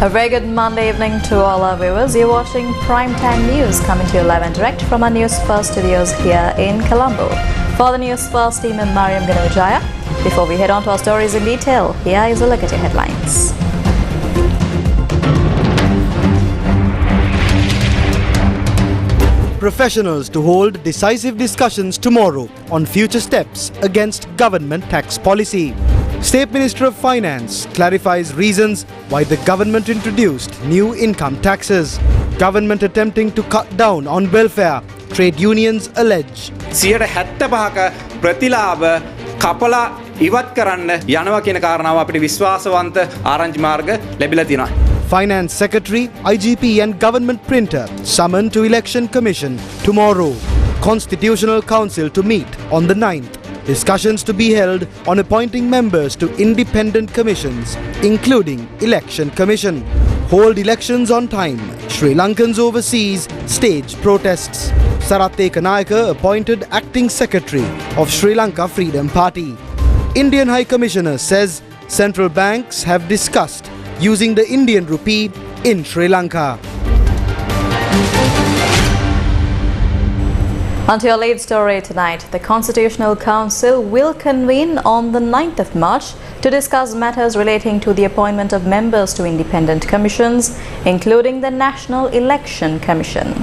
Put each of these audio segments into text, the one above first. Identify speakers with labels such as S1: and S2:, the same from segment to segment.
S1: A very good Monday evening to all our viewers. You're watching Primetime News coming to you live and direct from our Newsfirst studios here in Colombo. For the Newsfirst team, I'm Mariam Ganojaya. Before we head on to our stories in detail, here is a look at your headlines.
S2: Professionals to hold decisive discussions tomorrow on future steps against government tax policy. State Minister of Finance clarifies reasons why the government introduced new income taxes. Government attempting to cut down on welfare, trade unions allege.
S3: 75ක ප්‍රතිලාභ කපලා ඉවත් කරන්න යනවා කියන කාරණාව අපිට විශ්වාසවන්ත ආරංචි මාර්ග ලැබිලා තියෙනවා.
S2: Finance Secretary, IGP and Government Printer summoned to Election Commission tomorrow. Constitutional Council to meet on the 9th. Discussions to be held on appointing members to independent commissions, including Election Commission. Hold elections on time. Sri Lankans overseas stage protests. Sarath Kanayaka appointed Acting Secretary of Sri Lanka Freedom Party. Indian High Commissioner says central banks have discussed using the Indian rupee in Sri Lanka.
S1: On to your lead story tonight, the Constitutional Council will convene on the 9th of March to discuss matters relating to the appointment of members to independent commissions, including the National Election Commission.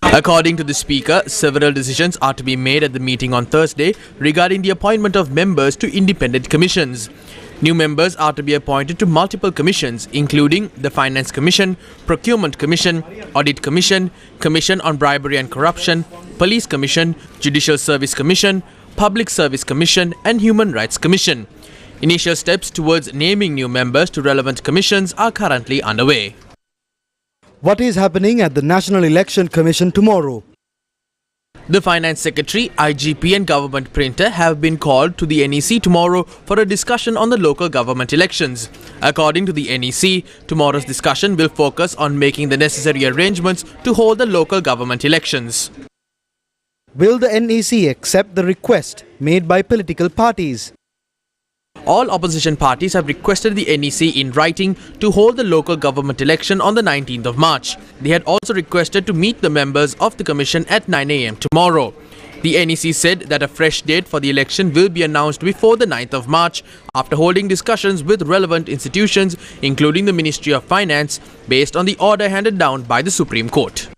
S4: According to the Speaker, several decisions are to be made at the meeting on Thursday regarding the appointment of members to independent commissions. New members are to be appointed to multiple commissions, including the Finance Commission, Procurement Commission, Audit Commission, Commission on Bribery and Corruption, Police Commission, Judicial Service Commission, Public Service Commission and Human Rights Commission. Initial steps towards naming new members to relevant commissions are currently underway.
S2: What is happening at the National Election Commission tomorrow?
S4: The Finance Secretary, IGP and Government Printer have been called to the NEC tomorrow for a discussion on the local government elections. According to the NEC, tomorrow's discussion will focus on making the necessary arrangements to hold the local government elections.
S2: Will the NEC accept the request made by political parties?
S4: All opposition parties have requested the NEC in writing to hold the local government election on the 19th of March. They had also requested to meet the members of the commission at 9 a.m. tomorrow. The NEC said that a fresh date for the election will be announced before the 9th of March after holding discussions with relevant institutions, including the Ministry of Finance, based on the order handed down by the Supreme Court.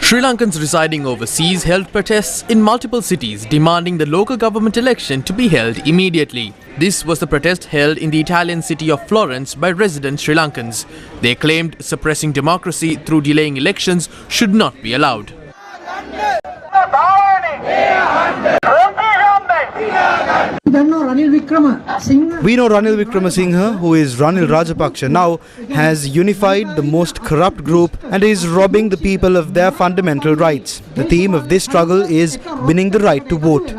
S4: Sri Lankans residing overseas held protests in multiple cities demanding the local government election to be held immediately. This was the protest held in the Italian city of Florence by resident Sri Lankans. They claimed suppressing democracy through delaying elections should not be allowed.
S2: We know Ranil Wickramasinghe, who is Ranil Rajapaksa, now has unified the most corrupt group and is robbing the people of their fundamental rights. The theme of this struggle is winning the right to vote.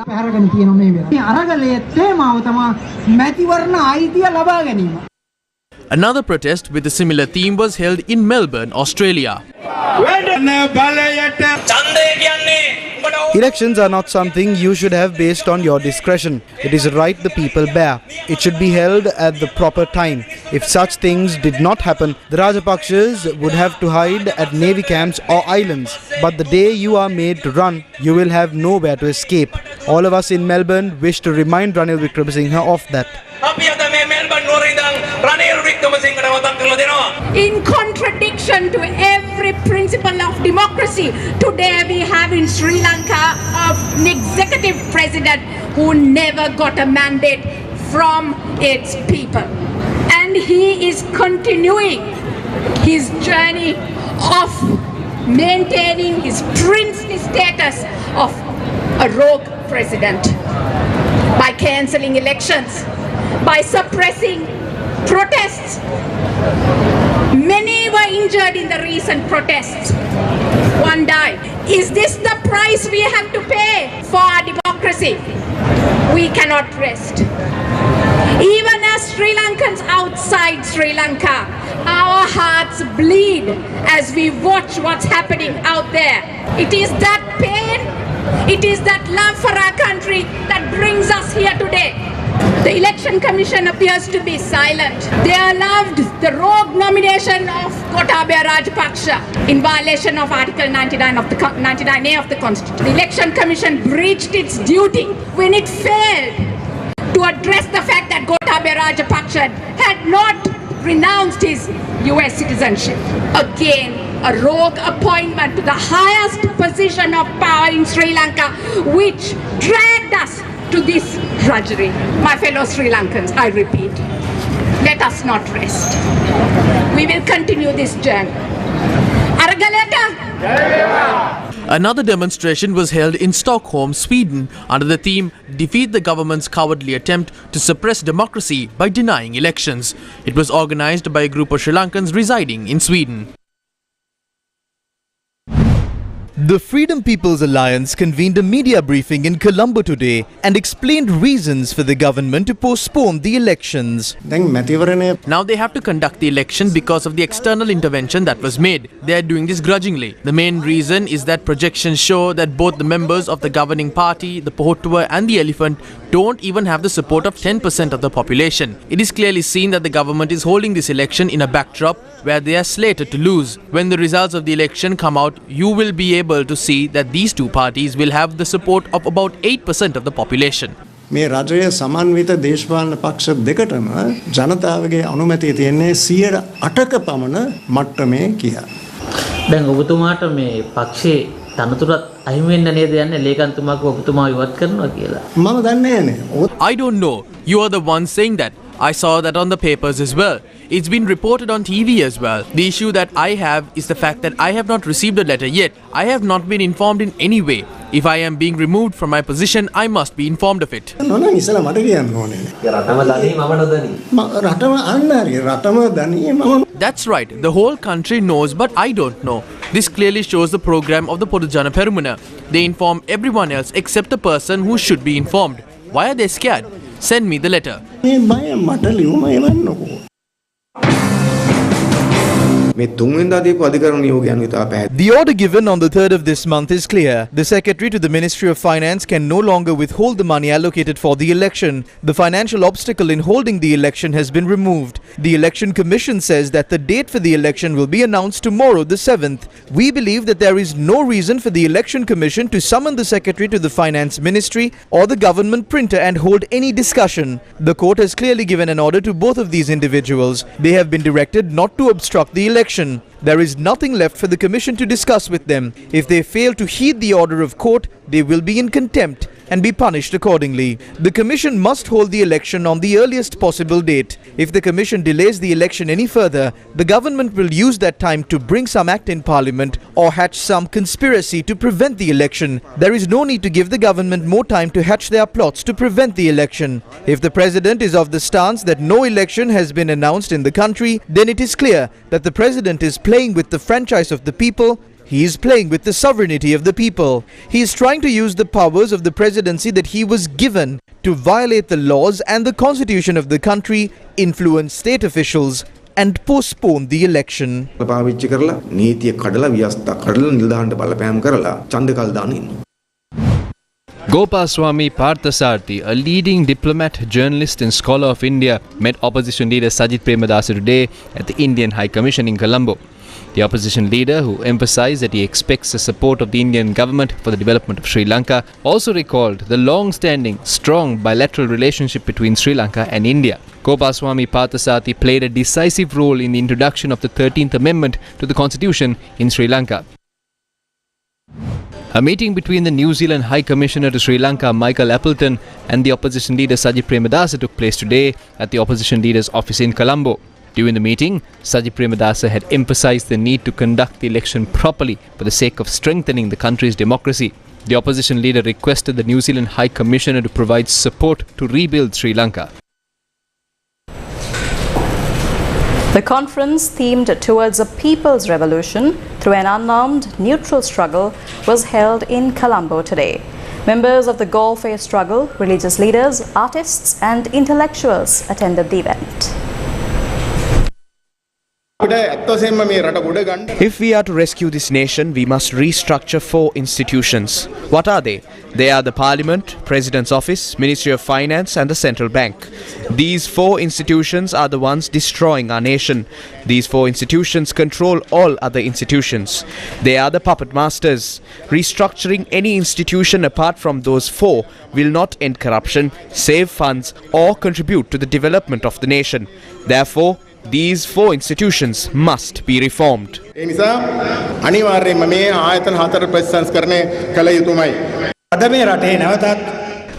S4: Another protest with a similar theme was held in Melbourne, Australia.
S2: Elections are not something you should have based on your discretion. It is a right the people bear. It should be held at the proper time. If such things did not happen, the Rajapakshas would have to hide at navy camps or islands. But the day you are made to run, you will have nowhere to escape. All of us in Melbourne wish to remind Ranil Wickramasinghe of that.
S5: In contradiction to every principle of democracy, today we have in Sri Lanka an executive president who never got a mandate from its people. And he is continuing his journey of maintaining his princely status of a rogue president by cancelling elections, by suppressing protests. Many were injured in the recent protests. One died. Is this the price we have to pay for our democracy? We cannot rest. Even as Sri Lankans outside Sri Lanka, our hearts bleed as we watch what's happening out there. It is that pain, it is that love for our country that brings us here today. The Election Commission appears to be silent. They allowed the rogue nomination of Gotabaya Rajapaksa in violation of Article 99A of the Constitution. The Election Commission breached its duty when it failed to address the fact that Gotabaya Rajapaksa had not renounced his US citizenship. Again, a rogue appointment to the highest position of power in Sri Lanka, which dragged us to this drudgery. My fellow Sri Lankans, I repeat, let us not rest. We will continue this journey.
S4: Another demonstration was held in Stockholm, Sweden, under the theme Defeat the Government's Cowardly Attempt to Suppress Democracy by Denying Elections. It was organized by a group of Sri Lankans residing in Sweden.
S2: The Freedom People's Alliance convened a media briefing in Colombo today and explained reasons for the government to postpone the elections.
S4: Now they have to conduct the election because of the external intervention that was made. They are doing this grudgingly. The main reason is that projections show that both the members of the governing party, the Pohotua and the Elephant, don't even have the support of 10% of the population. It is clearly seen that the government is holding this election in a backdrop where they are slated to lose. When the results of the election come out, you will be able to see that these two parties will have the support of about 8% of the population.
S6: මේ රජයේ සමන්විත දේශපාලන පක්ෂ දෙකටම ජනතාවගේ අනුමැතිය තියෙන්නේ 8%ක පමණ මට්ටමේ කියා.
S7: දැන් ඔබතුමාට මේ පක්ෂේ තනතුරත් අහිමි වෙන්න නේද යන්නේ ලේකම්තුමාක ඔබතුමා ඉවත් කරනවා කියලා.
S6: මම දන්නේ නැහැ.
S4: I don't know. You are the one saying that. I saw that on the papers as well. It's been reported on TV as well. The issue that I have is the fact that I have not received a letter yet. I have not been informed in any way. If I am being removed from my position, I must be informed of it.
S6: නෝනා ඉස්සලා මට කියන්න ඕනේ.
S7: රටම දනී මම නොදනී.
S6: රටම අන්න හරි රටම දනී මම.
S4: That's right. The whole country knows, but I don't know. This clearly shows the program of the Podujana Perumana. They inform everyone else except the person who should be informed. Why are they scared? Send me the letter.
S6: මේ බය මට ලියුම එවන්නකෝ.
S2: The order given on the 3rd of this month is clear. The Secretary to the Ministry of Finance can no longer withhold the money allocated for the election. The financial obstacle in holding the election has been removed. The Election Commission says that the date for the election will be announced tomorrow, the 7th. We believe that there is no reason for the Election Commission to summon the Secretary to the Finance Ministry or the government printer and hold any discussion. The court has clearly given an order to both of these individuals. They have been directed not to obstruct the election. There is nothing left for the Commission to discuss with them. If they fail to heed the order of court, they will be in contempt and be punished accordingly. The Commission must hold the election on the earliest possible date. If the Commission delays the election any further, the government will use that time to bring some act in Parliament or hatch some conspiracy to prevent the election. There is no need to give the government more time to hatch their plots to prevent the election. If the President is of the stance that no election has been announced in the country, then it is clear that the President is playing with the franchise of the people. He is playing with the sovereignty of the people. He is trying to use the powers of the presidency that he was given to violate the laws and the constitution of the country, influence state officials, and postpone the election.
S8: Gopaswamy Parthasarathi, a leading diplomat, journalist and scholar of India, met opposition leader Sajith Premadasa today at the Indian High Commission in Colombo. The opposition leader, who emphasized that he expects the support of the Indian government for the development of Sri Lanka, also recalled the long-standing, strong bilateral relationship between Sri Lanka and India. Gopaswamy Parthasarathi played a decisive role in the introduction of the 13th Amendment to the Constitution in Sri Lanka. A meeting between the New Zealand High Commissioner to Sri Lanka, Michael Appleton, and the opposition leader Sajith Premadasa took place today at the opposition leader's office in Colombo. During the meeting, Sajith Premadasa had emphasized the need to conduct the election properly for the sake of strengthening the country's democracy. The opposition leader requested the New Zealand High Commissioner to provide support to rebuild Sri Lanka.
S1: The conference, themed towards a people's revolution through an unarmed, neutral struggle, was held in Colombo today. Members of the Gulf-Face struggle, religious leaders, artists and intellectuals attended the event.
S4: If we are to rescue this nation, we must restructure 4 institutions. What are they? They are the Parliament, President's Office, Ministry of Finance and the Central Bank. These 4 institutions are the ones destroying our nation. These 4 institutions control all other institutions. They are the puppet masters. Restructuring any institution apart from those 4 will not end corruption, save funds or contribute to the development of the nation. Therefore, these 4 institutions must be reformed.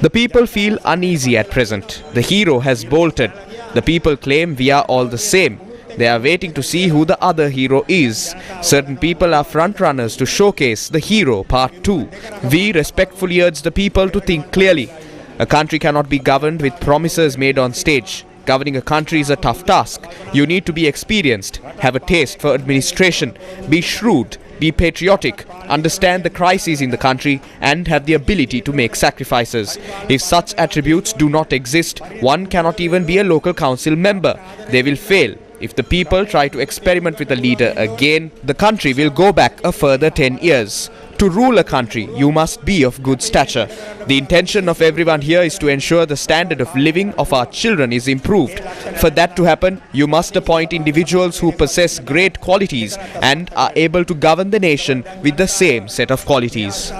S4: The people feel uneasy at present. The hero has bolted. The people claim we are all the same. They are waiting to see who the other hero is. Certain people are front runners to showcase the hero part 2. We respectfully urge the people to think clearly. A country cannot be governed with promises made on stage. Governing a country is a tough task. You need to be experienced, have a taste for administration, be shrewd, be patriotic, understand the crises in the country and have the ability to make sacrifices. If such attributes do not exist, one cannot even be a local council member. They will fail. If the people try to experiment with a leader again, the country will go back a further 10 years. To rule a country, you must be of good stature. The intention of everyone here is to ensure the standard of living of our children is improved. For that to happen, you must appoint individuals who possess great qualities and are able to govern the nation with the same set of qualities.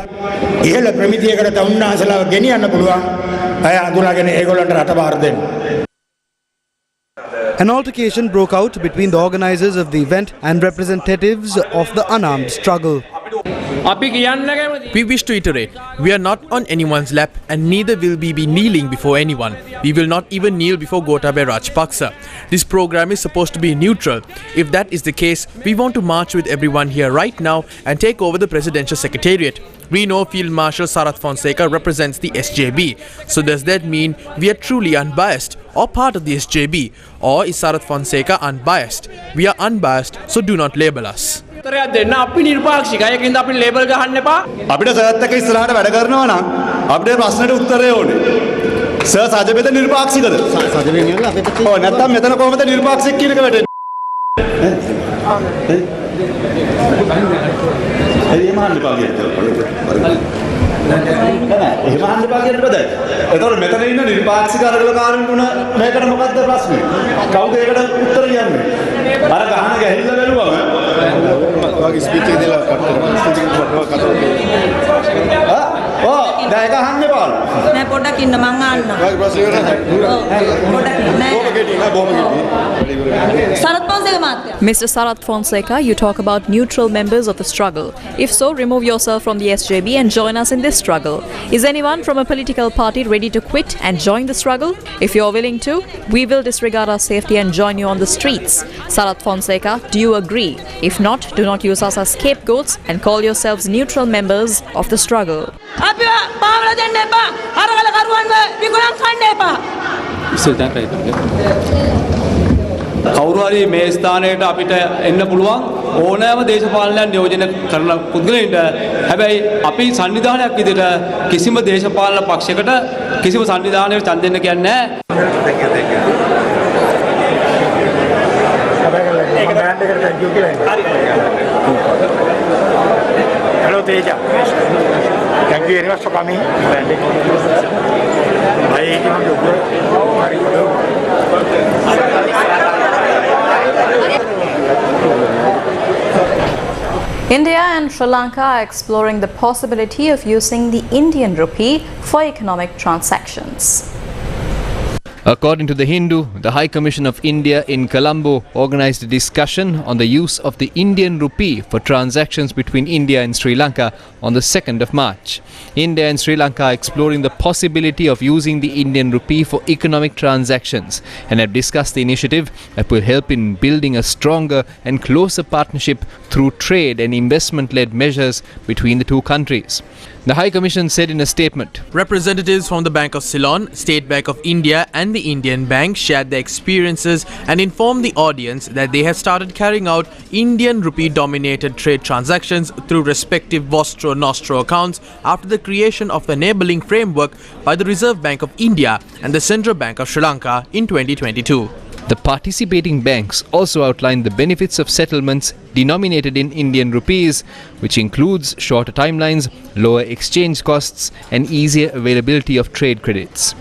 S2: An altercation broke out between the organizers of the event and representatives of the unarmed struggle.
S4: We wish to iterate, we are not on anyone's lap and neither will we be kneeling before anyone. We will not even kneel before Gotabaya Rajapaksa. This program is supposed to be neutral. If that is the case, we want to march with everyone here right now and take over the Presidential Secretariat. We know Field Marshal Sarath Fonseca represents the SJB. So does that mean we are truly unbiased or part of the SJB? Or is Sarath Fonseca unbiased? We are unbiased, so do not label us.
S1: Mr. Sarath Fonseca, you talk about neutral members of the struggle. If so, remove yourself from the SJB and join us in this struggle. Is anyone from a political party ready to quit and join the struggle? If you're willing to, we will disregard our safety and join you on the streets. Sarath Fonseca, do you agree? If not, do not use us as scapegoats and call yourselves neutral members of the struggle.
S9: කවුරු මේ ස්ථානයට අපිට එන්න පුළුවන් ඕනෑම දේශපාලනයන් නියෝජනය කරන පුද්ගලයින්ට හැබැයි අපි සංවිධානයක් විදිහට කිසිම දේශපාලන පක්ෂයකට කිසිම සංවිධානයකට ඡන්ද දෙන්න කියන්නේ
S10: Hello Teja. Thank you very much for coming.
S1: India and Sri Lanka are exploring the possibility of using the Indian rupee for economic transactions.
S8: According to The Hindu, the High Commission of India in Colombo organized a discussion on the use of the Indian rupee for transactions between India and Sri Lanka on the 2nd of March. India and Sri Lanka are exploring the possibility of using the Indian rupee for economic transactions and have discussed the initiative that will help in building a stronger and closer partnership through trade and investment-led measures between the two countries. The High Commission said in a statement,
S4: representatives from the Bank of Ceylon, State Bank of India and the Indian Bank shared their experiences and informed the audience that they have started carrying out Indian rupee-dominated trade transactions through respective Vostro-Nostro accounts after the creation of the enabling framework by the Reserve Bank of India and the Central Bank of Sri Lanka in 2022.
S8: The participating banks also outlined the benefits of settlements denominated in Indian rupees, which includes shorter timelines, lower exchange costs, and easier availability of trade credits.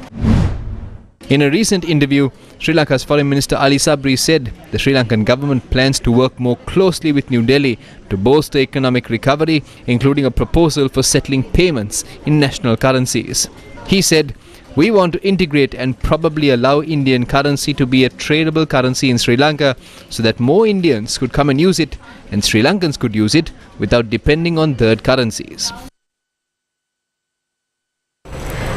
S8: In a recent interview, Sri Lanka's Foreign Minister Ali Sabri said the Sri Lankan government plans to work more closely with New Delhi to bolster economic recovery, including a proposal for settling payments in national currencies. He said, "We want to integrate and probably allow Indian currency to be a tradable currency in Sri Lanka so that more Indians could come and use it and Sri Lankans could use it without depending on third currencies."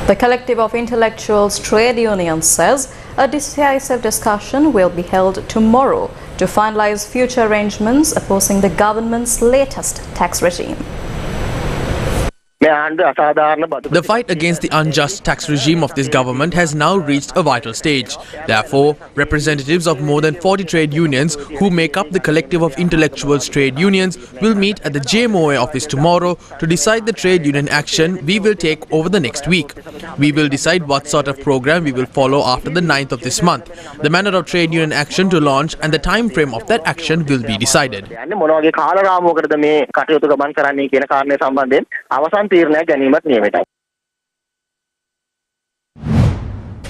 S1: The Collective of Intellectuals Trade Unions says a decisive discussion will be held tomorrow to finalize future arrangements opposing the government's latest tax regime.
S4: The fight against the unjust tax regime of this government has now reached a vital stage. Therefore, representatives of more than 40 trade unions who make up the Collective of Intellectuals Trade Unions will meet at the JMOA office tomorrow to decide the trade union action we will take over the next week. We will decide what sort of program we will follow after the 9th of this month. The manner of trade union action to launch and the time frame of that action will be decided.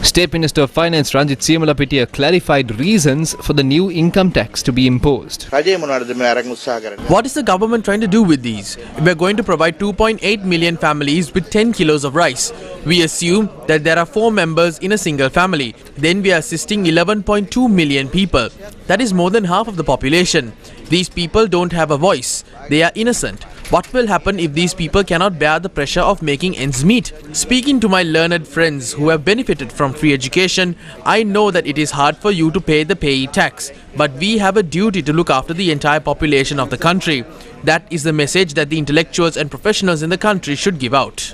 S8: State Minister of Finance Ranjit Siyamalapitiya clarified reasons for the new income tax to be imposed.
S4: What is the government trying to do with these? We are going to provide 2.8 million families with 10 kilos of rice. We assume that there are 4 members in a single family. Then we are assisting 11.2 million people. That is more than half of the population. These people don't have a voice. They are innocent. What will happen if these people cannot bear the pressure of making ends meet? Speaking to my learned friends who have benefited from free education, I know that it is hard for you to pay the payee tax, but we have a duty to look after the entire population of the country. That is the message that the intellectuals and professionals in the country should give out.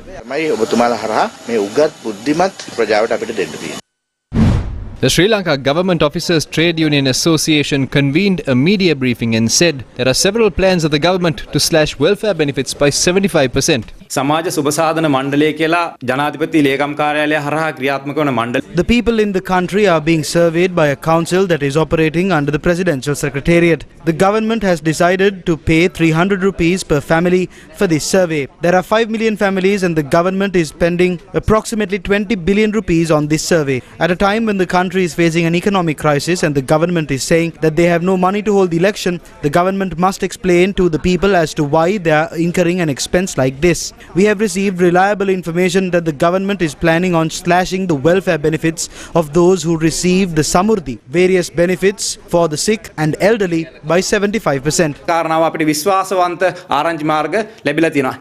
S8: The Sri Lanka Government Officers Trade Union Association convened a media briefing and said there are several plans of the government to slash welfare benefits by 75%.
S3: සමාජ සුබසාධන මණ්ඩලය කියලා ජනාධිපති ලේකම් කාර්යාලය හරහා ක්‍රියාත්මක වන මණ්ඩල.
S2: The people in the country are being surveyed by a council that is operating under the Presidential Secretariat. The government has decided to pay 300 rupees per family for this survey. There are 5 million families and the government is spending approximately 20 billion rupees on this survey. At a time when the country is facing an economic crisis and the government is saying that they have no money to hold the election, the government must explain to the people as to why they are incurring an expense like this. We have received reliable information that the government is planning on slashing the welfare benefits of those who receive the Samurdhi, various benefits for the sick and elderly, by 75%.
S3: කාරණාව අපිට විශ්වාසවන්ත ආරංචි මාර්ග ලැබිලා තියෙනවා.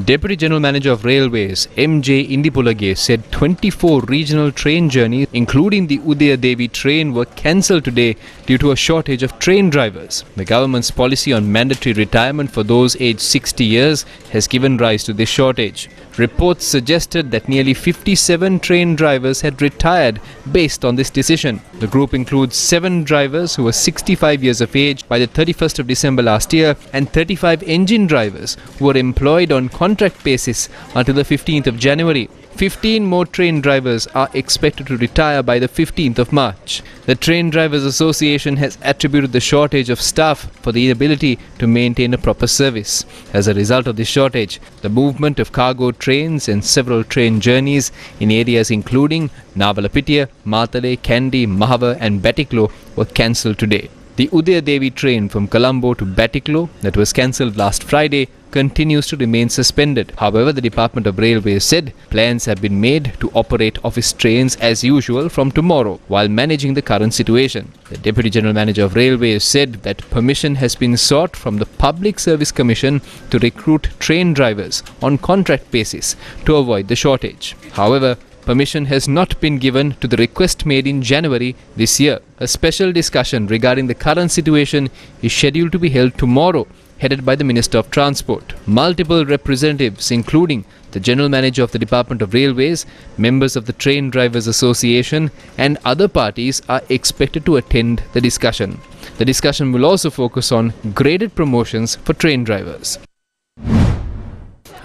S8: Deputy General Manager of Railways M.J. Indipulage said 24 regional train journeys, including the Udaya Devi train, were cancelled today due to a shortage of train drivers. The government's policy on mandatory retirement for those aged 60 years has given rise to this shortage. Reports suggested that nearly 57 train drivers had retired based on this decision. The group includes 7 drivers who were 65 years of age by the 31st of December last year and 35 engine drivers who were employed on contract basis until the 15th of January. 15 more train drivers are expected to retire by the 15th of March. The Train Drivers Association has attributed the shortage of staff for the inability to maintain a proper service. As a result of this shortage, the movement of cargo trains and several train journeys in areas including Navalapitiya, Matale, Kandy, Mahava and Batiklo were cancelled today. The Udaya Devi train from Colombo to Batiklo that was cancelled last Friday continues to remain suspended. However, the Department of Railways said plans have been made to operate office trains as usual from tomorrow while managing the current situation. The Deputy General Manager of Railways said that permission has been sought from the Public Service Commission to recruit train drivers on contract basis to avoid the shortage. However, permission has not been given to the request made in January this year. A special discussion regarding the current situation is scheduled to be held tomorrow, headed by the Minister of Transport. Multiple representatives, including the General Manager of the Department of Railways, members of the Train Drivers Association and other parties are expected to attend the discussion. The discussion will also focus on graded promotions for train drivers.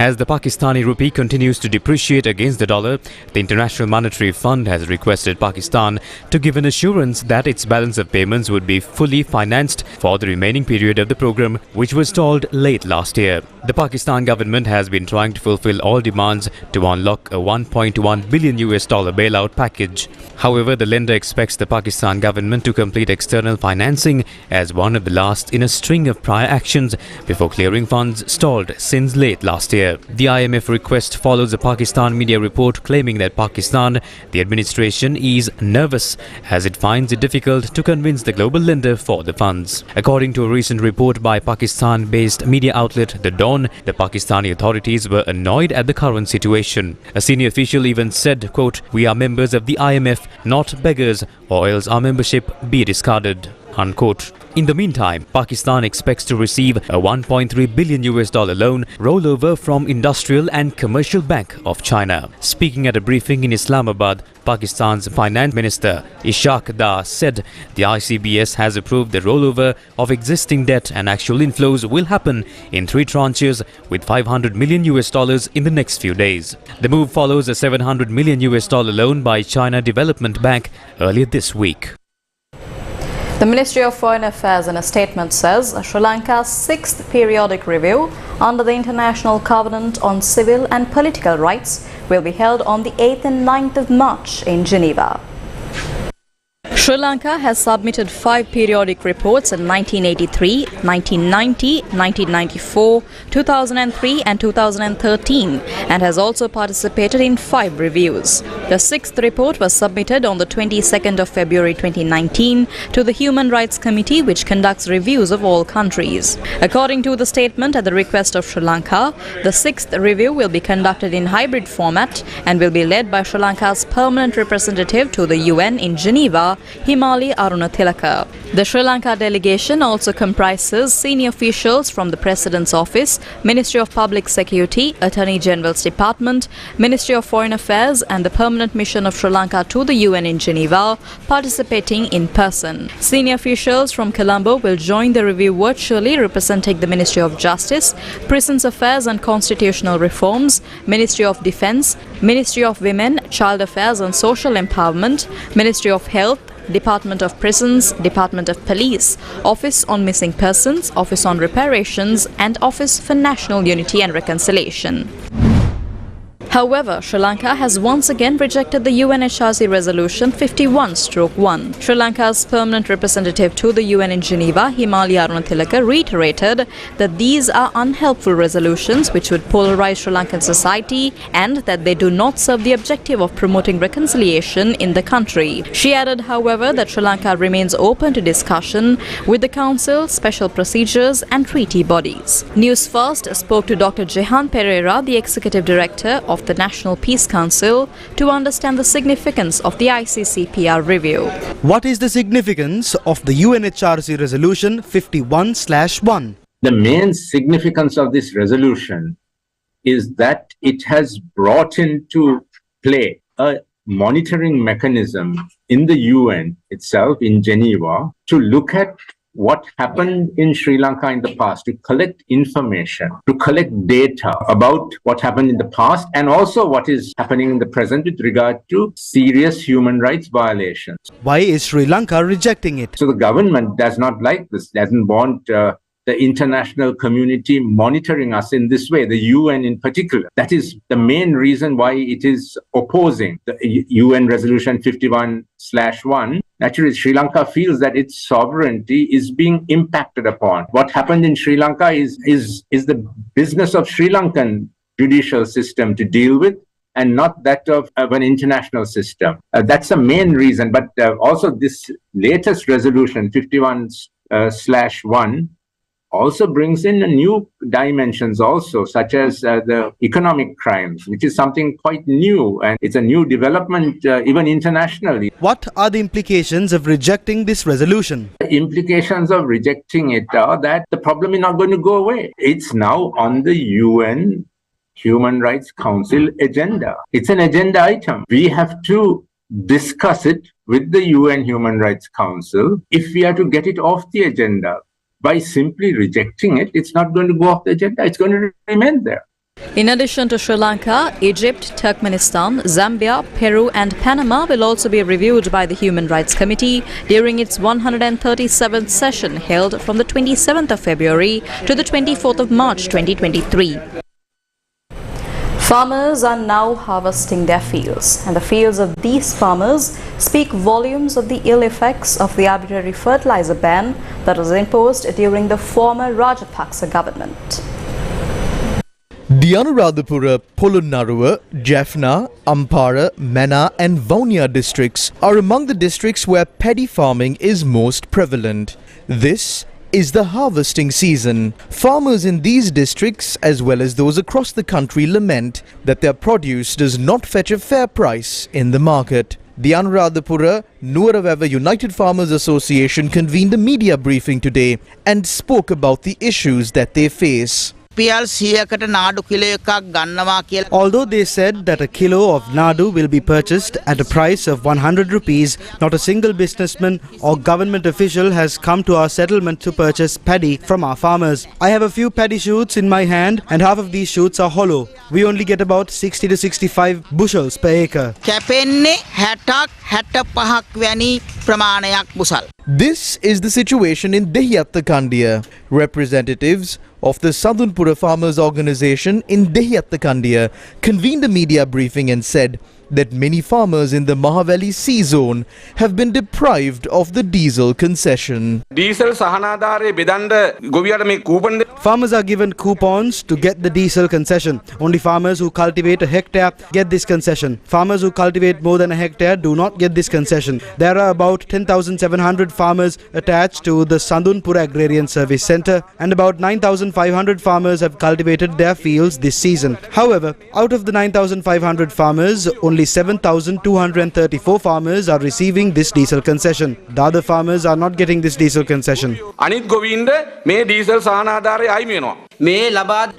S11: As the Pakistani rupee continues to depreciate against the dollar, the International Monetary Fund has requested Pakistan to give an assurance that its balance of payments would be fully financed for the remaining period of the program, which was stalled late last year. The Pakistan government has been trying to fulfill all demands to unlock a $1.1 billion bailout package. However, the lender expects the Pakistan government to complete external financing as one of the last in a string of prior actions before clearing funds stalled since late last year. The IMF request follows a Pakistan media report claiming that Pakistan, the administration, is nervous as it finds it difficult to convince the global lender for the funds. According to a recent report by Pakistan-based media outlet The Dawn, the Pakistani authorities were annoyed at the current situation. A senior official even said, quote, "We are members of the IMF, not beggars, or else our membership be discarded." Unquote. In the meantime, Pakistan expects to receive a $1.3 billion loan rollover from Industrial and Commercial Bank of China. Speaking at a briefing in Islamabad, Pakistan's Finance Minister Ishaq Dar said the ICBS has approved the rollover of existing debt and actual inflows will happen in 3 tranches with $500 million in the next few days. The move follows a $700 million loan by China Development Bank earlier this week.
S1: The Ministry of Foreign Affairs in a statement says Sri Lanka's 6th periodic review under the International Covenant on Civil and Political Rights will be held on the 8th and 9th of March in Geneva. Sri Lanka has submitted 5 periodic reports in 1983, 1990, 1994, 2003 and 2013 and has also participated in 5 reviews. The 6th report was submitted on the 22nd of February 2019 to the Human Rights Committee, which conducts reviews of all countries. According to the statement, at the request of Sri Lanka, the 6th review will be conducted in hybrid format and will be led by Sri Lanka's permanent representative to the UN in Geneva, Himali Arunathilaka. The Sri Lanka delegation also comprises senior officials from the President's Office, Ministry of Public Security, Attorney General's Department, Ministry of Foreign Affairs and the Permanent Mission of Sri Lanka to the UN in Geneva, participating in person. Senior officials from Colombo will join the review virtually, representing the Ministry of Justice, Prisons Affairs and Constitutional Reforms, Ministry of Defence, Ministry of Women, Child Affairs and Social Empowerment, Ministry of Health, Department of Prisons, Department of Police, Office on Missing Persons, Office on Reparations and Office for National Unity and Reconciliation. However, Sri Lanka has once again rejected the UNHRC Resolution 51/1. Sri Lanka's permanent representative to the UN in Geneva, Himali Arunathilaka, reiterated that these are unhelpful resolutions which would polarize Sri Lankan society and that they do not serve the objective of promoting reconciliation in the country. She added, however, that Sri Lanka remains open to discussion with the Council, special procedures and treaty bodies. Newsfirst spoke to Dr. Jehan Pereira, the Executive Director of the National Peace Council, to understand the significance of the ICCPR review.
S2: What is the significance of the UNHRC Resolution 51/1?
S12: The main significance of this resolution is that it has brought into play a monitoring mechanism in the UN itself in Geneva to look at what happened in Sri Lanka in the past, to collect information, to collect data about what happened in the past and also what is happening in the present with regard to serious human rights violations.
S2: Why is Sri Lanka rejecting it?
S12: So the government does not like this, doesn't want the international community monitoring us in this way, the UN in particular. That is the main reason why it is opposing the UN Resolution 51/1. Naturally, Sri Lanka feels that its sovereignty is being impacted upon. What happened in Sri Lanka is the business of Sri Lankan judicial system to deal with and not that of an international system. That's the main reason. But also this latest resolution, 51/1, also brings in new dimensions also, such as the economic crimes, which is something quite new, and it's a new development even internationally.
S2: What are the implications of rejecting this resolution?
S12: The implications of rejecting it are that the problem is not going to go away. It's now on the UN Human Rights Council agenda. It's an agenda item. We have to discuss it with the UN Human Rights Council if we are to get it off the agenda. By simply rejecting it, it's not going to go off the agenda. It's going to remain there.
S1: In addition to Sri Lanka, Egypt, Turkmenistan, Zambia, Peru and Panama will also be reviewed by the Human Rights Committee during its 137th session held from the 27th of February to the 24th of March 2023. Farmers are now harvesting their fields, and the fields of these farmers speak volumes of the ill effects of the arbitrary fertilizer ban that was imposed during the former Rajapaksa government.
S13: The Anuradhapura, Polonnaruwa, Jaffna, Ampara, Mana and Vaunia districts are among the districts where paddy farming is most prevalent. This is the harvesting season. Farmers in these districts, as well as those across the country, lament that their produce does not fetch a fair price in the market. The Anuradhapura Nuwaravava United Farmers Association convened a media briefing today and spoke about the issues that they face.
S2: Although they said that a kilo of nadu will be purchased at a price of 100 rupees, not a single businessman or government official has come to our settlement to purchase paddy from our farmers. I have a few paddy shoots in my hand and half of these shoots are hollow. We only get about 60 to 65 bushels per acre.
S13: This is the situation in Dehiyattakandia. Representatives of the Sadunpura Farmers Organization in Dehiyattakandia convened a media briefing and said that many farmers in the Mahaveli Sea Zone have been deprived of the diesel concession.
S2: Farmers are given coupons to get the diesel concession. Only farmers who cultivate a hectare get this concession. Farmers who cultivate more than a hectare do not get this concession. There are about 10,700 farmers attached to the Sadunpura Agrarian Service Centre, and about 9,500 farmers have cultivated their fields this season. However, out of the 9,500 farmers, only 7,234 farmers are receiving this diesel concession. The other farmers are not getting this diesel concession.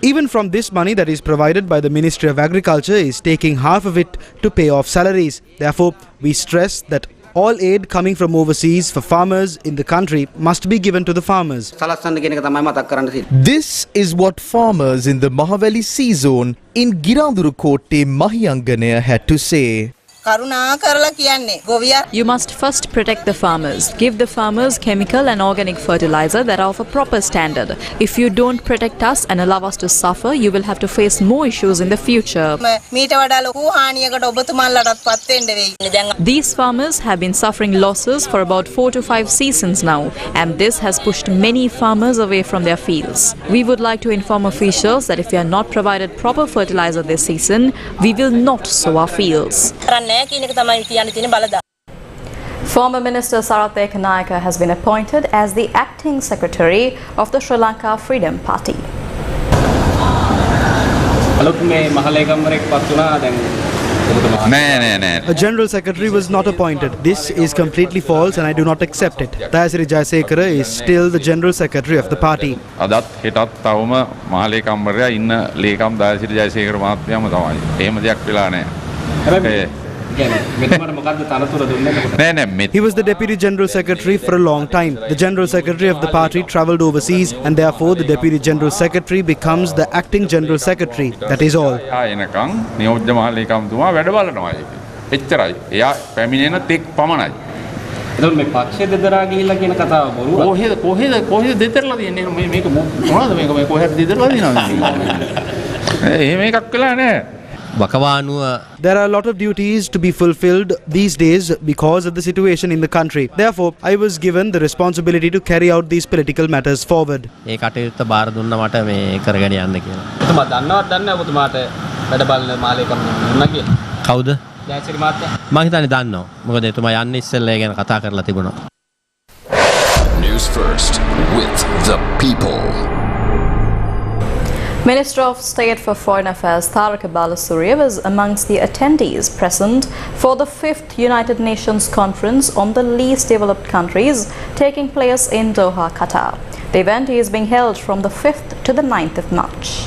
S2: Even from this money that is provided by the Ministry of Agriculture is taking half of it to pay off salaries. Therefore, we stress that all aid coming from overseas for farmers in the country must be given to the farmers.
S13: This is what farmers in the Mahaveli Sea Zone in Girandurukotte Mahiyanganaya had to say.
S1: You must first protect the farmers. Give the farmers chemical and organic fertilizer that are of a proper standard. If you don't protect us and allow us to suffer, you will have to face more issues in the future. These farmers have been suffering losses for about 4 to 5 seasons now, and this has pushed many farmers away from their fields. We would like to inform officials that if we are not provided proper fertilizer this season, we will not sow our fields. Former Minister Sarath Ekanayake has been appointed as the acting secretary of the Sri Lanka Freedom Party.
S2: A general secretary was not appointed. This is completely false and I do not accept it. Dayasiri Jayasekara is still the general secretary of the party. He was the Deputy General Secretary for a long time. The General Secretary of the party travelled overseas and therefore the Deputy General Secretary becomes the Acting General Secretary. That is all. There are a lot of duties to be fulfilled these days because of the situation in the country. Therefore, I was given the responsibility to carry out these political matters forward.
S14: News First with the people.
S1: Minister of State for Foreign Affairs Tharaka Balasuriya was amongst the attendees present for the 5th United Nations Conference on the Least Developed Countries taking place in Doha, Qatar. The event is being held from the 5th to the 9th of March.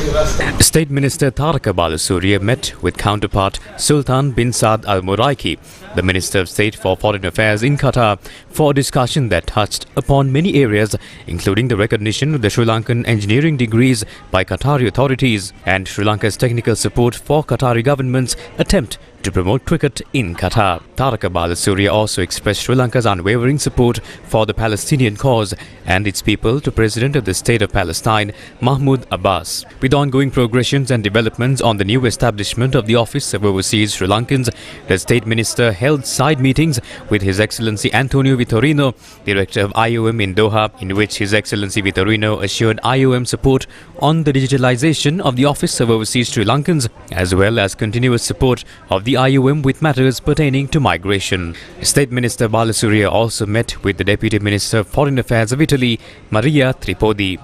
S11: State Minister Taraka Balasuriya met with counterpart Sultan bin Saad Al Muraiki, the Minister of State for Foreign Affairs in Qatar, for a discussion that touched upon many areas, including the recognition of the Sri Lankan engineering degrees by Qatari authorities and Sri Lanka's technical support for Qatari government's attempt to promote cricket in Qatar. Taraka Balasuriya also expressed Sri Lanka's unwavering support for the Palestinian cause and its people to President of the State of Palestine, Mahmoud Abbas. With ongoing progressions and developments on the new establishment of the Office of Overseas Sri Lankans, the State Minister held side meetings with His Excellency Antonio Vitorino, Director of IOM in Doha, in which His Excellency Vitorino assured IOM support on the digitalization of the Office of Overseas Sri Lankans, as well as continuous support of the IOM with matters pertaining to migration. State Minister Balasuriya also met with the Deputy Minister of Foreign Affairs of Italy, Maria Tripodi.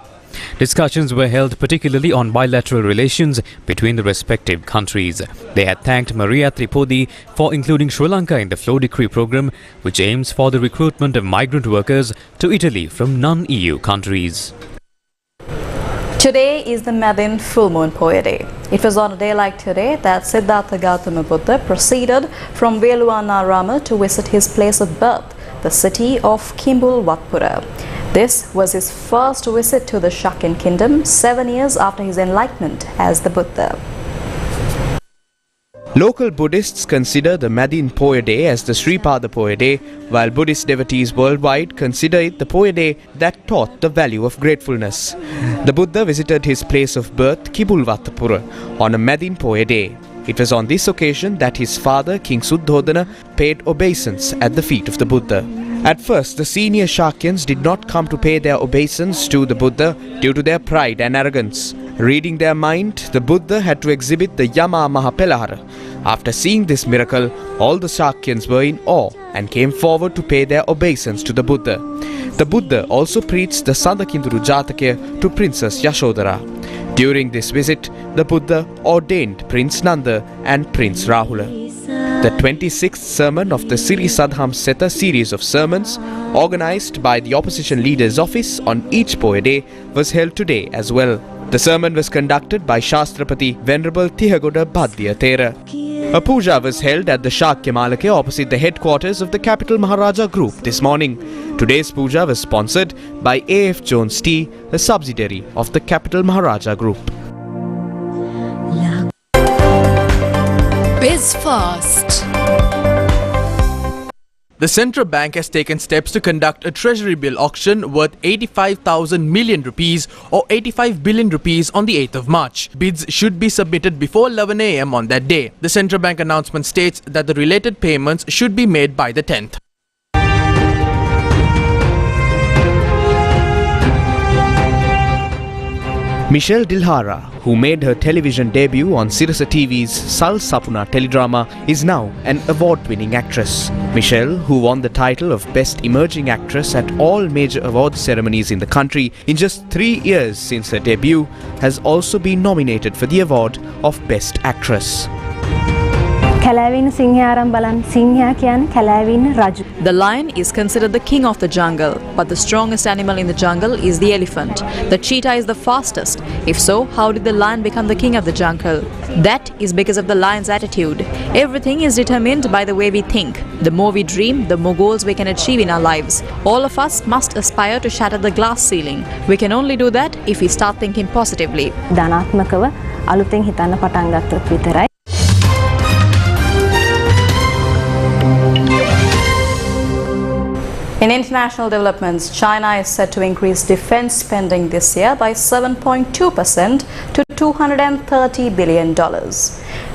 S11: Discussions were held particularly on bilateral relations between the respective countries. They had thanked Maria Tripodi for including Sri Lanka in the Flow Decree program, which aims for the recruitment of migrant workers to Italy from non-EU countries.
S1: Today is the Medin full moon Poya Day. It was on a day like today that Siddhartha Gautama Buddha proceeded from Veluvanarama to visit his place of birth, the city of Kimbulwatpura. This was his first visit to the Shakyan kingdom 7 years after his enlightenment as the Buddha.
S13: Local Buddhists consider the Medin Poya Day as the Sripada Poya Day, while Buddhist devotees worldwide consider it the Poya Day that taught the value of gratefulness. The Buddha visited his place of birth, Kimbulwatpura, on a Medin Poya Day. It was on this occasion that his father, King Suddhodana, paid obeisance at the feet of the Buddha. At first, the senior Shakyans did not come to pay their obeisance to the Buddha due to their pride and arrogance. Reading their mind, the Buddha had to exhibit the Yama Mahapelahara. After seeing this miracle, all the Shakyans were in awe and came forward to pay their obeisance to the Buddha. The Buddha also preached the Sandakinduru Jatakaya to Princess Yashodhara. During this visit, the Buddha ordained Prince Nanda and Prince Rahula. The 26th sermon of the Siri Sadham Seta series of sermons, organized by the Opposition Leader's Office on each Poya Day, was held today as well. The sermon was conducted by Shastrapati Venerable Tihagoda Bhadya Thera. A puja was held at the Shakya Malake opposite the headquarters of the Capital Maharaja Group this morning. Today's puja was sponsored by AF Jones Tea, a subsidiary of the Capital Maharaja Group.
S15: Biz Fast.
S4: The central bank has taken steps to conduct a treasury bill auction worth 85,000 million rupees or 85 billion rupees on the 8th of March. Bids should be submitted before 11 a.m. on that day. The central bank announcement states that the related payments should be made by the 10th.
S13: Michelle Dilhara, who made her television debut on Sirasa TV's Sal Sapuna teledrama, is now an award-winning actress. Michelle, who won the title of Best Emerging Actress at all major award ceremonies in the country in just 3 years since her debut, has also been nominated for the award of Best Actress.
S1: The lion is considered the king of the jungle, but the strongest animal in the jungle is the elephant. The cheetah is the fastest. If so, how did the lion become the king of the jungle? That is because of the lion's attitude. Everything is determined by the way we think. The more we dream, the more goals we can achieve in our lives. All of us must aspire to shatter the glass ceiling. We can only do that if we start thinking positively. In international developments, China is set to increase defense spending this year by 7.2% to $230 billion.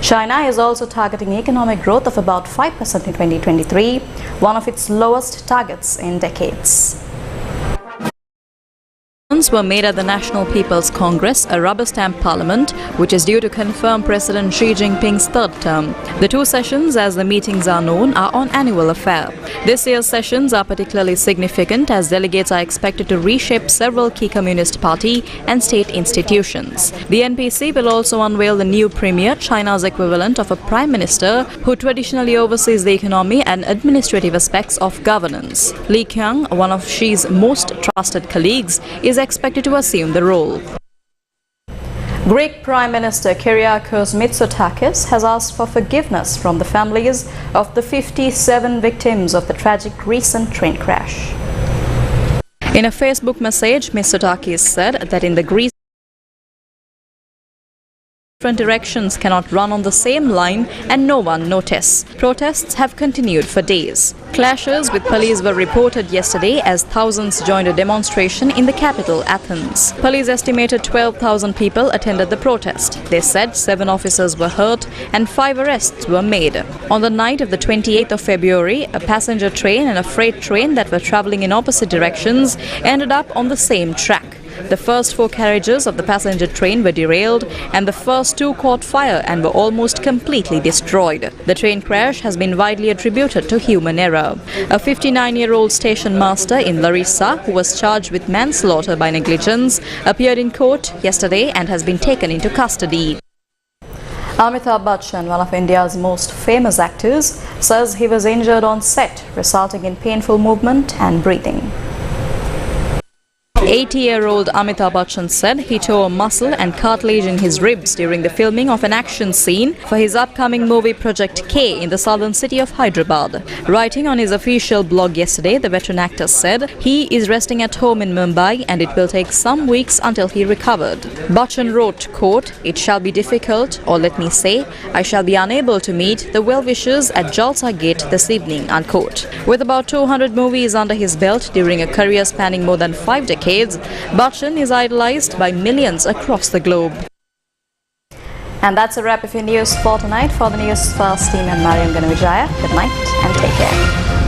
S1: China is also targeting economic growth of about 5% in 2023, one of its lowest targets in decades. Were made at the National People's Congress, a rubber stamp parliament, which is due to confirm President Xi Jinping's third term. The two sessions, as the meetings are known, are on annual affair. This year's sessions are particularly significant as delegates are expected to reshape several key Communist Party and state institutions. The NPC will also unveil the new premier, China's equivalent of a prime minister, who traditionally oversees the economy and administrative aspects of governance. Li Qiang, one of Xi's most trusted colleagues, is expected to assume the role. Greek Prime Minister Kyriakos Mitsotakis has asked for forgiveness from the families of the 57 victims of the tragic recent train crash. In a Facebook message, Mitsotakis said that in the Greece, different directions cannot run on the same line and no one notice. Protests have continued for days. Clashes with police were reported yesterday as thousands joined a demonstration in the capital, Athens. Police estimated 12,000 people attended the protest. They said 7 officers were hurt and 5 arrests were made. On the night of the 28th of February, a passenger train and a freight train that were travelling in opposite directions ended up on the same track. The first 4 carriages of the passenger train were derailed and the first 2 caught fire and were almost completely destroyed. The train crash has been widely attributed to human error. A 59-year-old station master in Larissa, who was charged with manslaughter by negligence, appeared in court yesterday and has been taken into custody. Amitabh Bachchan, one of India's most famous actors, says he was injured on set, resulting in painful movement and breathing. 80-year-old Amitabh Bachchan said he tore a muscle and cartilage in his ribs during the filming of an action scene for his upcoming movie Project K in the southern city of Hyderabad. Writing on his official blog yesterday, the veteran actor said he is resting at home in Mumbai and it will take some weeks until he recovered. Bachchan wrote, quote, "It shall be difficult, or let me say, I shall be unable to meet the well-wishers at Jalsa Gate this evening," unquote. With about 200 movies under his belt during a career spanning more than 5 decades, Bachchan is idolized by millions across the globe. And that's a wrap of your news for tonight. For the News First team and Mariam Ganavijaya, good night and take care.